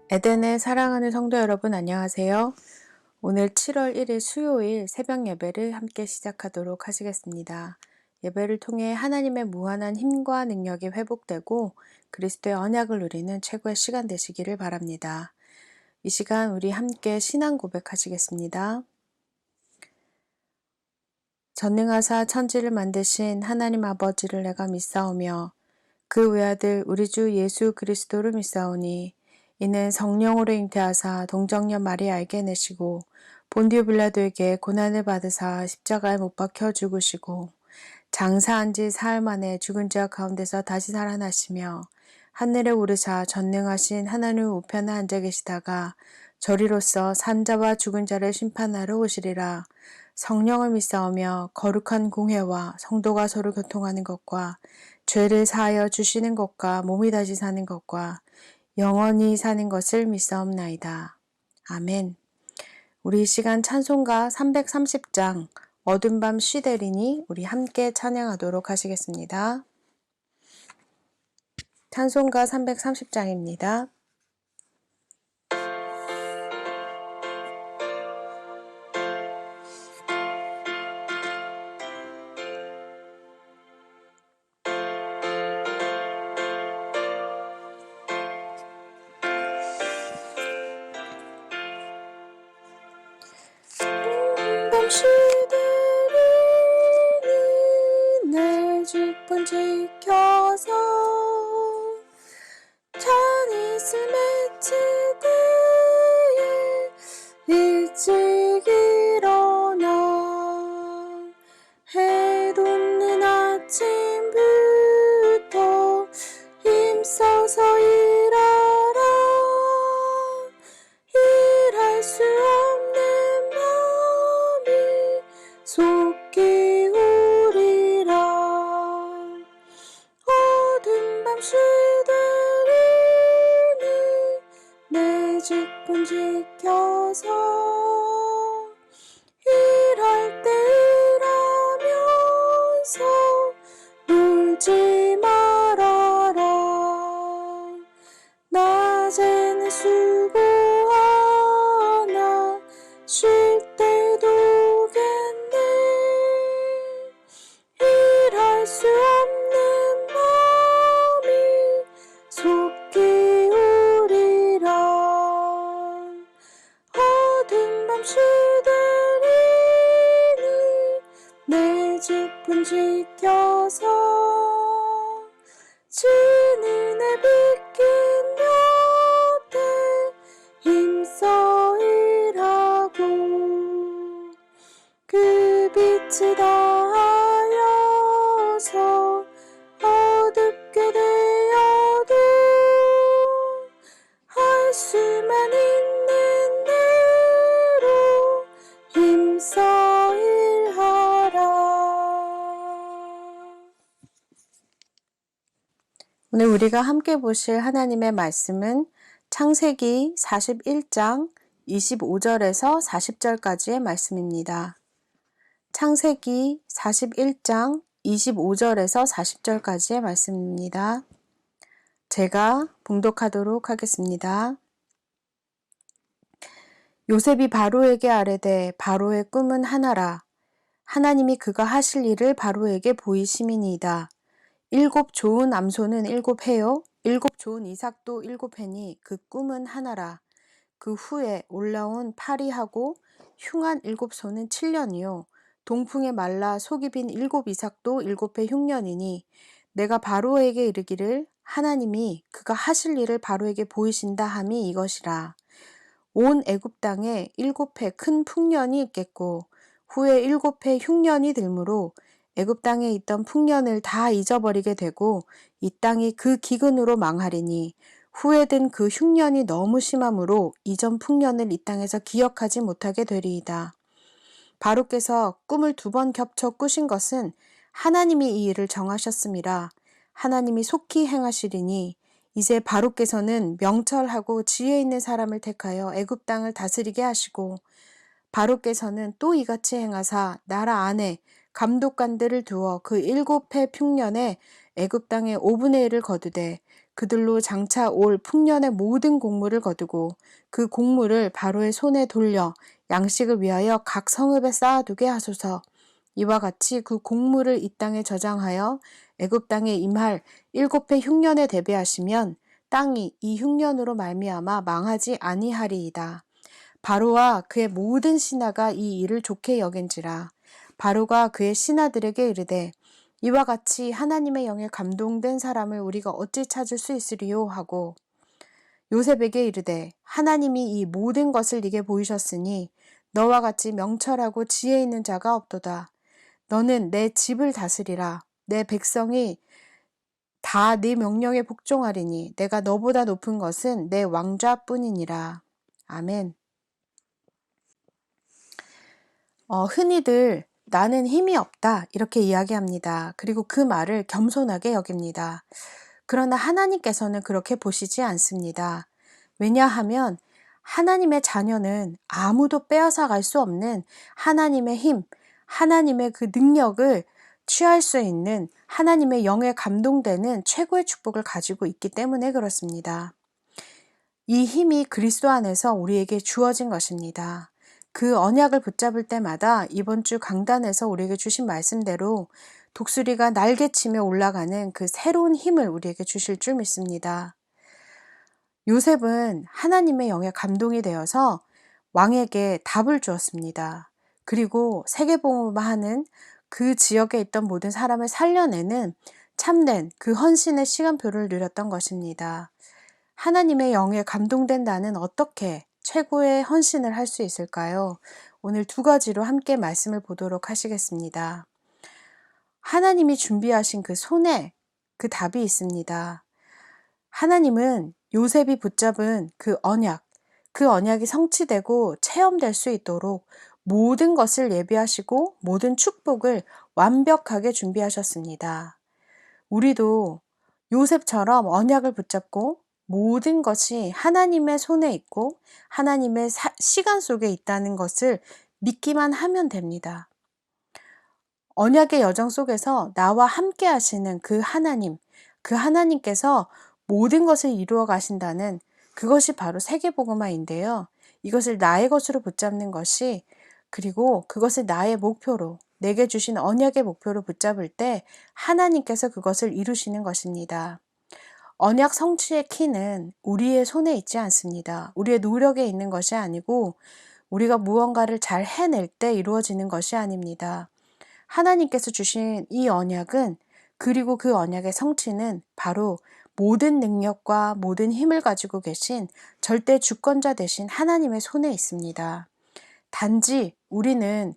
에덴의 사랑하는 성도 여러분, 안녕하세요. 오늘 7월 1일 수요일 새벽 예배를 함께 시작하도록 하시겠습니다. 예배를 통해 하나님의 무한한 힘과 능력이 회복되고 그리스도의 언약을 누리는 최고의 시간 되시기를 바랍니다. 이 시간 우리 함께 신앙 고백하시겠습니다. 전능하사 천지를 만드신 하나님 아버지를 내가 믿사오며 그 외아들 우리 주 예수 그리스도를 믿사오니 이는 성령으로 잉태하사 동정녀 마리아에게 내시고 본디오 빌라도에게 고난을 받으사 십자가에 못 박혀 죽으시고 장사한 지 사흘 만에 죽은 자 가운데서 다시 살아나시며 하늘에 오르사 전능하신 하나님 우편에 앉아 계시다가 저리로서 산자와 죽은 자를 심판하러 오시리라. 성령을 믿사오며 거룩한 공회와 성도가 서로 교통하는 것과 죄를 사하여 주시는 것과 몸이 다시 사는 것과 영원히 사는 것을 믿사옵나이다. 아멘. 우리 이 시간 찬송가 330장 어둠 밤 쉬되리니 우리 함께 찬양하도록 하시겠습니다. 찬송가 330장입니다. 쉬되리니 내 직분 지켜서 찬이슬 맺힐 때에 일찍 일어나 해 돋는 아침부터 힘써서 일하라. 일할 수 없는 마음이 속기 우리라. 어둠 밤 쉬되리니 내 직분 지켜서 일할 때 일하면서 놀지 말아라. 낮에는 수고하나 쉴 때도 겠네. 일할 수 없는 마음이 속기 우리라. 어둠 밤 쉬되리니 내 직분 지켜서 진은에 비낀 곁에 힘써 일하고 그 빛이 다하여서 어둡게 되어도 할 수만 있는 대로 힘써 일하라. 오늘 우리가 함께 보실 하나님의 말씀은 창세기 41장 25절에서 40절까지의 말씀입니다. 창세기 41장 25절에서 40절까지의 말씀입니다. 제가 봉독하도록 하겠습니다. 요셉이 바로에게 아뢰되 바로의 꿈은 하나라. 하나님이 그가 하실 일을 바로에게 보이심이니이다. 7 좋은 암소는 7해요. 7 좋은 이삭도 7해니 그 꿈은 하나라. 그 후에 올라온 파리하고 흉한 7소는 7년이요. 동풍에 말라 속이 빈 7 이삭도 7해 흉년이니 내가 바로에게 이르기를 하나님이 그가 하실 일을 바로에게 보이신다 함이 이것이라. 온 애굽 땅에 7해 큰 풍년이 있겠고 후에 7해 흉년이 들므로 애굽 땅에 있던 풍년을 다 잊어버리게 되고 이 땅이 그 기근으로 망하리니 후에 든 그 흉년이 너무 심함으로 이전 풍년을 이 땅에서 기억하지 못하게 되리이다. 바로께서 꿈을 2번 겹쳐 꾸신 것은 하나님이 이 일을 정하셨음이라. 하나님이 속히 행하시리니 이제 바로께서는 명철하고 지혜 있는 사람을 택하여 애굽 땅을 다스리게 하시고 바로께서는 또 이같이 행하사 나라 안에 감독관들을 두어 그 7해 풍년에 애굽 땅의 5분의 1을 거두되 그들로 장차 올 풍년의 모든 곡물을 거두고 그 곡물을 바로의 손에 돌려 양식을 위하여 각 성읍에 쌓아두게 하소서. 이와 같이 그 곡물을 이 땅에 저장하여 애굽 땅에 임할 7해 흉년에 대비하시면 땅이 이 흉년으로 말미암아 망하지 아니하리이다. 바로와 그의 모든 신하가 이 일을 좋게 여긴지라. 바로가 그의 신하들에게 이르되 이와 같이 하나님의 영에 감동된 사람을 우리가 어찌 찾을 수 있으리요 하고 요셉에게 이르되 하나님이 이 모든 것을 네게 보이셨으니 너와 같이 명철하고 지혜 있는 자가 없도다. 너는 내 집을 다스리라. 내 백성이 다 네 명령에 복종하리니 내가 너보다 높은 것은 내 왕좌뿐이니라. 아멘. 흔히들 나는 힘이 없다 이렇게 이야기합니다. 그리고 그 말을 겸손하게 여깁니다. 그러나 하나님께서는 그렇게 보시지 않습니다. 왜냐하면 하나님의 자녀는 아무도 빼앗아 갈 수 없는 하나님의 힘, 하나님의 그 능력을 취할 수 있는 하나님의 영에 감동되는 최고의 축복을 가지고 있기 때문에 그렇습니다. 이 힘이 그리스도 안에서 우리에게 주어진 것입니다. 그 언약을 붙잡을 때마다 이번 주 강단에서 우리에게 주신 말씀대로 독수리가 날개치며 올라가는 그 새로운 힘을 우리에게 주실 줄 믿습니다. 요셉은 하나님의 영에 감동이 되어서 왕에게 답을 주었습니다. 그리고 세계복음화하는 그 지역에 있던 모든 사람을 살려내는 참된 그 헌신의 시간표를 누렸던 것입니다. 하나님의 영에 감동된 나는 어떻게 최고의 헌신을 할 수 있을까요? 오늘 두 가지로 함께 말씀을 보도록 하시겠습니다. 하나님이 준비하신 그 손에 그 답이 있습니다. 하나님은 요셉이 붙잡은 그 언약이 성취되고 체험될 수 있도록 모든 것을 예비하시고 모든 축복을 완벽하게 준비하셨습니다. 우리도 요셉처럼 언약을 붙잡고 모든 것이 하나님의 손에 있고 하나님의 시간 속에 있다는 것을 믿기만 하면 됩니다. 언약의 여정 속에서 나와 함께 하시는 그 하나님께서 모든 것을 이루어 가신다는 그것이 바로 세계복음화인데요. 이것을 나의 것으로 붙잡는 것이 그리고 그것을 나의 목표로 내게 주신 언약의 목표로 붙잡을 때 하나님께서 그것을 이루시는 것입니다. 언약 성취의 키는 우리의 손에 있지 않습니다. 우리의 노력에 있는 것이 아니고 우리가 무언가를 잘 해낼 때 이루어지는 것이 아닙니다. 하나님께서 주신 이 언약은 그리고 그 언약의 성취는 바로 모든 능력과 모든 힘을 가지고 계신 절대 주권자 되신 하나님의 손에 있습니다. 단지 우리는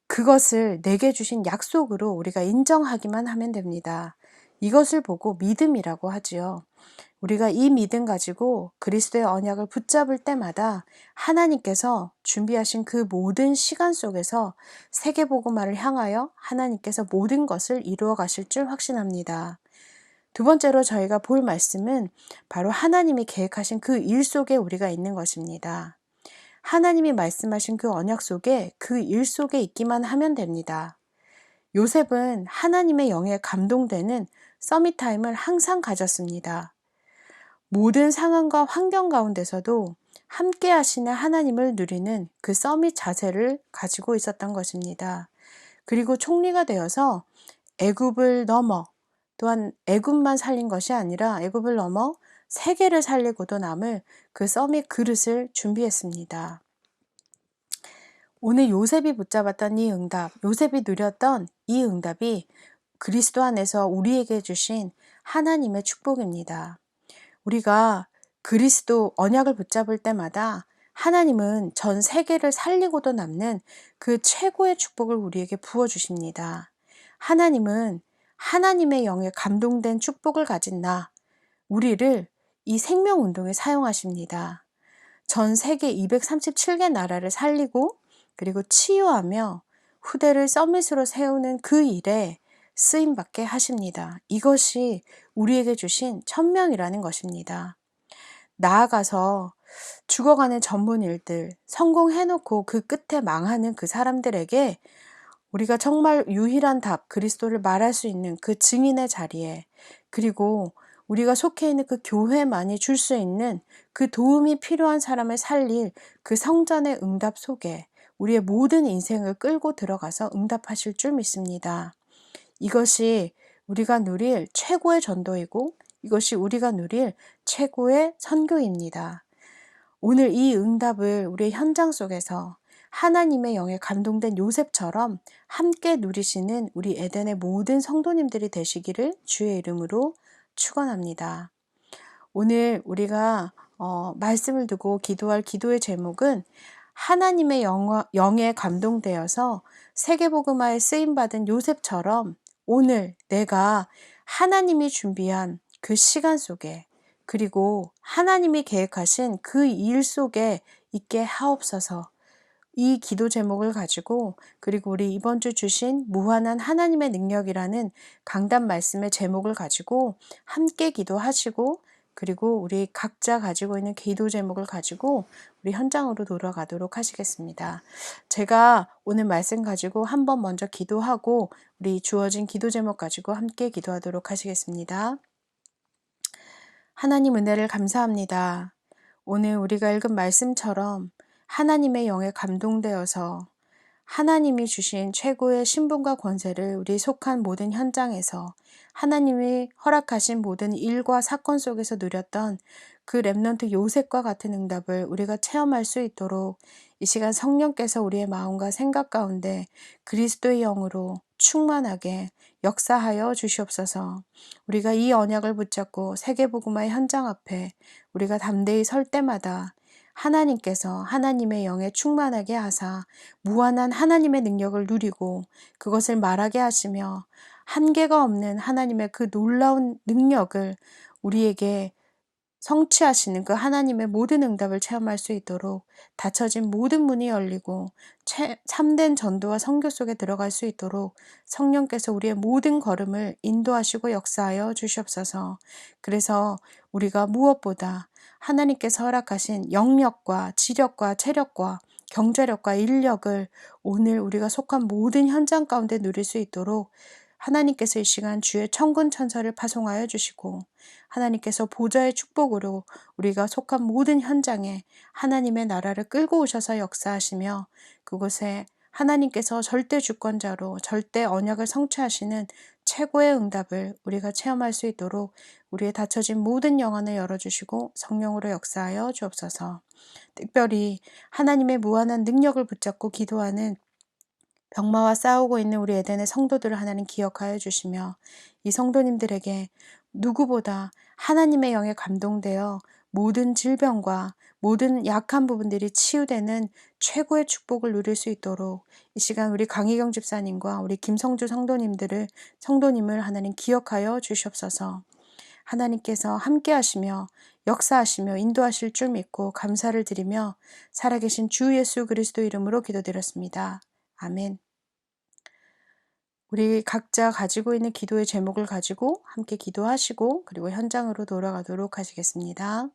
그것을 내게 주신 약속으로 우리가 인정하기만 하면 됩니다. 이것을 보고 믿음이라고 하지요. 우리가 이 믿음 가지고 그리스도의 언약을 붙잡을 때마다 하나님께서 준비하신 그 모든 시간 속에서 세계복음화를 향하여 하나님께서 모든 것을 이루어 가실 줄 확신합니다. 두 번째로 저희가 볼 말씀은 바로 하나님이 계획하신 그 일 속에 우리가 있는 것입니다. 하나님이 말씀하신 그 언약 속에 그 일 속에 있기만 하면 됩니다. 요셉은 하나님의 영에 감동되는 서밋타임을 항상 가졌습니다. 모든 상황과 환경 가운데서도 함께 하시는 하나님을 누리는 그 서밋 자세를 가지고 있었던 것입니다. 그리고 총리가 되어서 애굽을 넘어 또한 애굽만 살린 것이 아니라 애굽을 넘어 세계를 살리고도 남을 그 서밋 그릇을 준비했습니다. 오늘 요셉이 붙잡았던 이 응답, 요셉이 누렸던 이 응답이 그리스도 안에서 우리에게 주신 하나님의 축복입니다. 우리가 그리스도 언약을 붙잡을 때마다 하나님은 전 세계를 살리고도 남는 그 최고의 축복을 우리에게 부어주십니다. 하나님은 하나님의 영에 감동된 축복을 가진 우리를 이 생명운동에 사용하십니다. 전 세계 237개 나라를 살리고 그리고 치유하며 후대를 서밋으로 세우는 그 일에 쓰임받게 하십니다. 이것이 우리에게 주신 천명이라는 것입니다. 나아가서 죽어가는 전문 일들, 성공해놓고 그 끝에 망하는 그 사람들에게 우리가 정말 유일한 답, 그리스도를 말할 수 있는 그 증인의 자리에 그리고 우리가 속해 있는 그 교회만이 줄 수 있는 그 도움이 필요한 사람을 살릴 그 성전의 응답 속에 우리의 모든 인생을 끌고 들어가서 응답하실 줄 믿습니다. 이것이 우리가 누릴 최고의 전도이고 이것이 우리가 누릴 최고의 선교입니다. 오늘 이 응답을 우리의 현장 속에서 하나님의 영에 감동된 요셉처럼 함께 누리시는 우리 에덴의 모든 성도님들이 되시기를 주의 이름으로 축원합니다. 오늘 우리가 말씀을 두고 기도할 기도의 제목은 하나님의 영에 감동되어서 세계복음화에 쓰임받은 요셉처럼 오늘 내가 하나님이 준비한 그 시간 속에 그리고 하나님이 계획하신 그 일 속에 있게 하옵소서. 이 기도 제목을 가지고 그리고 우리 이번 주 주신 무한한 하나님의 능력이라는 강단 말씀의 제목을 가지고 함께 기도하시고 그리고 우리 각자 가지고 있는 기도 제목을 가지고 우리 현장으로 돌아가도록 하시겠습니다. 제가 오늘 말씀 가지고 한번 먼저 기도하고 우리 주어진 기도 제목 가지고 함께 기도하도록 하시겠습니다. 하나님 은혜를 감사합니다. 오늘 우리가 읽은 말씀처럼 하나님의 영에 감동되어서 하나님이 주신 최고의 신분과 권세를 우리 속한 모든 현장에서 하나님이 허락하신 모든 일과 사건 속에서 누렸던 그 렘넌트 요셉과 같은 응답을 우리가 체험할 수 있도록 이 시간 성령께서 우리의 마음과 생각 가운데 그리스도의 영으로 충만하게 역사하여 주시옵소서. 우리가 이 언약을 붙잡고 세계복음화의 현장 앞에 우리가 담대히 설 때마다 하나님께서 하나님의 영에 충만하게 하사 무한한 하나님의 능력을 누리고 그것을 말하게 하시며 한계가 없는 하나님의 그 놀라운 능력을 우리에게 성취하시는 그 하나님의 모든 응답을 체험할 수 있도록 닫혀진 모든 문이 열리고 참된 전도와 선교 속에 들어갈 수 있도록 성령께서 우리의 모든 걸음을 인도하시고 역사하여 주시옵소서. 그래서 우리가 무엇보다 하나님께서 허락하신 영력과 지력과 체력과 경제력과 인력을 오늘 우리가 속한 모든 현장 가운데 누릴 수 있도록 하나님께서 이 시간 주의 천군 천사를 파송하여 주시고 하나님께서 보좌의 축복으로 우리가 속한 모든 현장에 하나님의 나라를 끌고 오셔서 역사하시며 그곳에 하나님께서 절대 주권자로 절대 언약을 성취하시는 최고의 응답을 우리가 체험할 수 있도록 우리의 닫혀진 모든 영안을 열어주시고 성령으로 역사하여 주옵소서. 특별히 하나님의 무한한 능력을 붙잡고 기도하는 병마와 싸우고 있는 우리 에덴의 성도들을 하나님 기억하여 주시며 이 성도님들에게 누구보다 하나님의 영에 감동되어 모든 질병과 모든 약한 부분들이 치유되는 최고의 축복을 누릴 수 있도록 이 시간 우리 강희경 집사님과 우리 김성주 성도님을 하나님 기억하여 주시옵소서. 하나님께서 함께 하시며 역사하시며 인도하실 줄 믿고 감사를 드리며 살아계신 주 예수 그리스도 이름으로 기도드렸습니다. 아멘. 우리 각자 가지고 있는 기도의 제목을 가지고 함께 기도하시고 그리고 현장으로 돌아가도록 하시겠습니다.